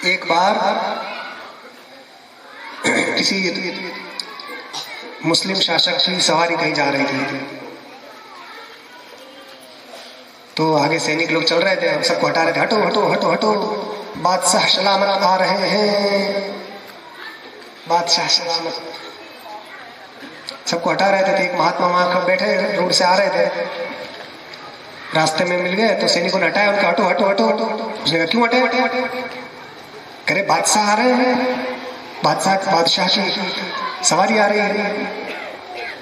एक बार किसी मुस्लिम शासक की सवारी कहीं जा रही थी, तो आगे सैनिक लोग चल रहे थे, सबको हटा रहे थे, हटो हटो हटो हटो, बादशाह सलामत आ रहे हैं, बादशाह सलामत। सबको हटा रहे थे। एक महात्मा वहां बैठे रोड से आ रहे थे, रास्ते में मिल गए तो सैनिकों ने हटाया उनका, हटो हटो हटो हटो। उसने कहा क्यों हटे? करे बादशाह आ रहे हैं, बादशाह की सवारी आ रही है।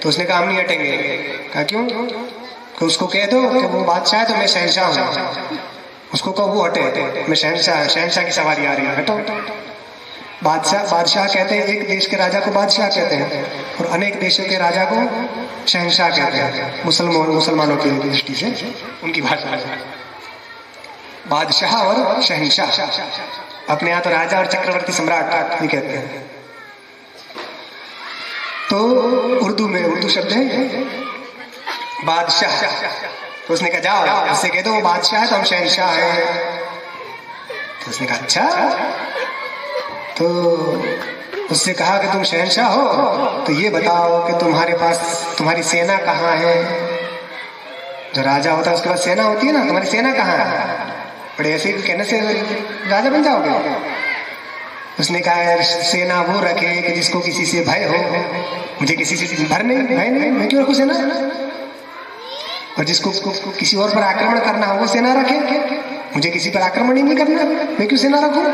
तो उसने कहा हम नहीं हटेंगे। कहा क्यों? कि उसको कह दो कि वो बादशाह है तो मैं शहंशाह हूँ, उसको कहो वो हटे, मैं शहंशाह, शहंशाह की सवारी आ रही है, हटो। बादशाह कहते हैं, एक देश के राजा को बादशाह कहते हैं और अनेक देशों के राजा को शहंशाह कहते हैं, मुसलमानों की दृष्टि से उनकी भाषा है बादशाह और शहंशाह। अपने यहाँ तो राजा और चक्रवर्ती सम्राट ये कहते हैं। तो उर्दू शब्द है बादशाह। तो उसने कहा जाओ उससे कह दो वो बादशाह है तो हम शहंशाह हैं। तो उसने कहा अच्छा। तो उससे कहा कि तुम शहंशाह हो तो ये बताओ कि तुम्हारे पास तुम्हारी सेना कहाँ है? जो राजा होता है उसके पास सेना होती है ना, तुम्हारी सेना कहाँ है? बड़े ऐसे कहने से राजा बन जाओगे? उसने कहा सेना वो रखे कि जिसको किसी से भय हो, मुझे किसी से भय नहीं, मैं क्यों रखूं सेना? और जिसको किसी और पर आक्रमण करना हो वो सेना रखे, मुझे किसी पर आक्रमण ही नहीं करना, मैं क्यों सेना रखूं?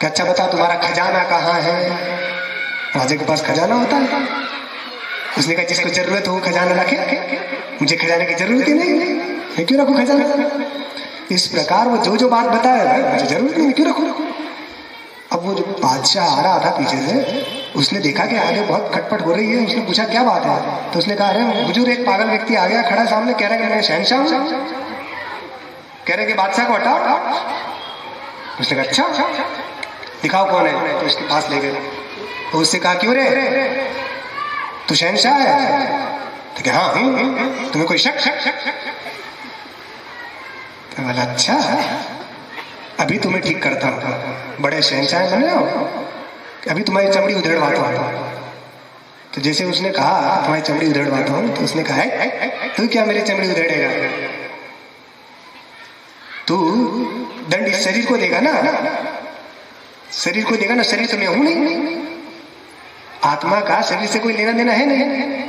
अच्छा बता तुम्हारा खजाना कहाँ है? राजा के पास खजाना होता है। उसने कहा जिसको जरूरत हो खजाना रखे, मुझे खजाने की जरूरत ही नहीं, मैं क्यों रखूं खजाना? इस प्रकार वो जो बात बताया मुझे जरूरत नहीं, मैं क्यों रखूं? अब वो जो बादशाह आ रहा था पीछे से, उसने देखा कि आगे बहुत खटपट हो रही है। उसने पूछा क्या बात है? तो उसने कहा अरे बुजुर्ग एक पागल व्यक्ति आ गया खड़ा सामने, कह रहा है कि मैं शहंशाह हूं, कह रहे कि बादशाह को हटाओ। उसने कहा अच्छा दिखाओ कौन है। तो उसके पास ले गए। तो उससे कहा क्यों रे तू शहंशाह है? तो क्या हाँ तुम्हें कोई शक? तो बोला अच्छा अभी तुम्हें ठीक करता हूँ, बड़े शहंशाह बने हो, अभी तुम्हारी चमड़ी उधेड़वाता हूँ। तो जैसे उसने कहा तुम्हारी चमड़ी उधेड़वाता हूँ, तो उसने कहा तू क्या मेरी चमड़ी उधेड़ेगा? तू दंड इस शरीर को देगा ना, शरीर को देगा ना, शरीर तो मैं हूं नहीं, आत्मा का शरीर से कोई लेना देना है नहीं,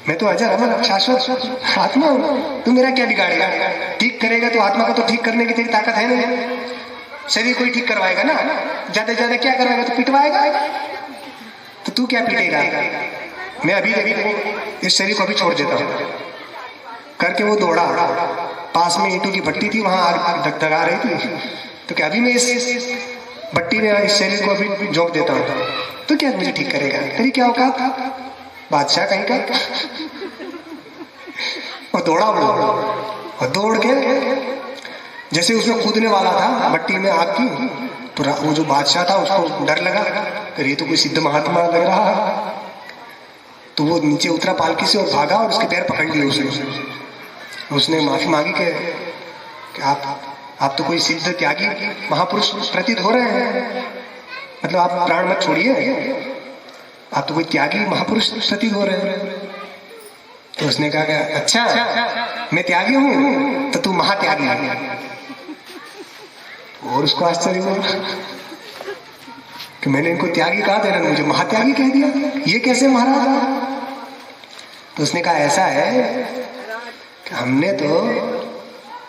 मैं तो अजर अमर शाश्वत आत्मा हूं। तू मेरा क्या बिगाड़ेगा? ठीक करेगा तो आत्मा को तो ठीक करने की तेरी ताकत है नहीं, शरीर को ही ठीक करवाएगा ना, ज्यादा ज्यादा क्या करवाएगा? तो पिटवाएगा, तो तू क्या पीटेगा? मैं अभी इस शरीर को अभी छोड़ देता हूं करके वो दौड़ा। पास में ईंटों की भट्टी थी, वहां आग धगधगा रही थी। तो क्या अभी मैं इस भट्टी में इस शरीर को अभी झोंक देता हूं, तो क्या मुझे ठीक करेगा? तेरी क्या औकात बादशाह कहीं का? और दौड़ा वो, और दौड़ के जैसे उसमें कूदने वाला था भट्टी में आग की, तो वो जो बादशाह था उसको डर लगा, ये तो कोई सिद्ध महात्मा लग रहा है। तो वो नीचे उतरा पालकी से और भागा और उसके पैर पकड़ लिए। उसने माफी मांगी कि आप तो कोई सिद्ध त्यागी महापुरुष प्रतीत हो रहे हैं, मतलब आप प्राण मत छोड़िए, आप तो कोई त्यागी महापुरुष प्रतीत हो रहे हैं। तो उसने कहा अच्छा मैं त्यागी हूं तो तू महात्यागी है। और उसको आश्चर्य हुआ कि मैंने इनको त्यागी कहा था, मुझे महात्यागी कह दिया, ये कैसे महाराज? तो उसने कहा ऐसा है कि हमने तो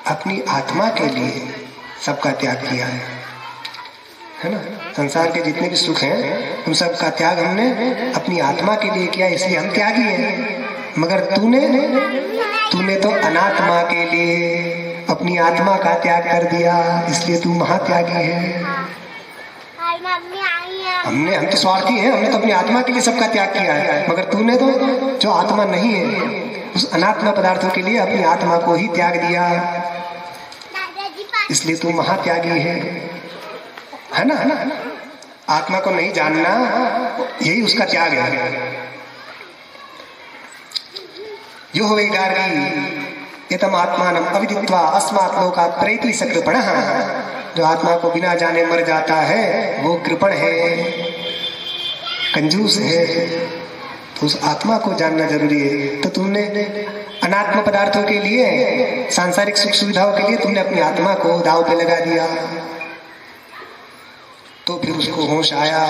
अपनी आत्मा के लिए सबका त्याग किया है ना। संसार के जितने भी सुख हैं उन सब का त्याग हमने अपनी आत्मा के लिए किया, इसलिए हम त्यागी हैं। मगर तूने तो अनात्मा के लिए अपनी आत्मा का त्याग कर दिया, इसलिए तू महात्यागी है। हम तो स्वार्थी हैं, हमने तो अपनी आत्मा के लिए सबका त्याग किया है, मगर तूने तो जो आत्मा नहीं है उस अनात्मा पदार्थों के लिए अपनी आत्मा को ही त्याग दिया, इसलिए तू महात्यागी है ना। आत्मा को नहीं जानना यही उसका त्याग है। यो हो गार्गी यतम आत्मानम अविदित्वा अस्मात् लोकात् प्रैति सक्र पणः। जो आत्मा को बिना जाने मर जाता है वो कृपण है, कंजूस है। तो उस आत्मा को जानना जरूरी है। तो तुमने अनात्म पदार्थों के लिए, सांसारिक सुख सुविधाओं के लिए तुमने अपनी आत्मा को दांव पे लगा दिया, तो फिर उसको होश आया।